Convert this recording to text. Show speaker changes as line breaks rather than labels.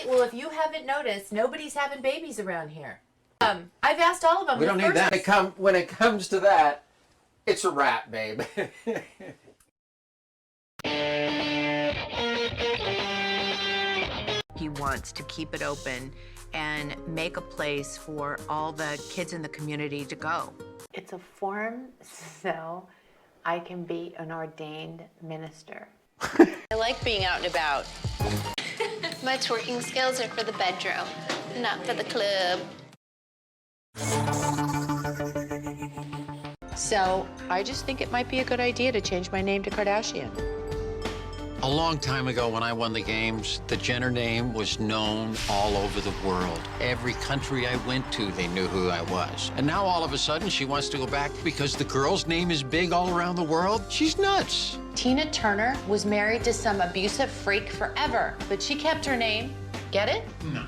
Well, if you haven't noticed, nobody's having babies around here. I've asked all of them.
We don't need that. When it comes to that, it's a wrap, babe.
He wants to keep it open and make a place for all the kids in the community to go.
It's a form so I can be an ordained minister.
I like being out and about.
My twerking skills are for the bedroom, not for the club.
So I just think it might be a good idea to change my name to Kardashian.
A long time ago when I won the games, the Jenner name was known all over the world. Every country I went to, they knew who I was. And now all of a sudden she wants to go back because the girl's name is big all around the world? She's nuts.
Tina Turner was married to some abusive freak forever, but she kept her name. Get it?
No.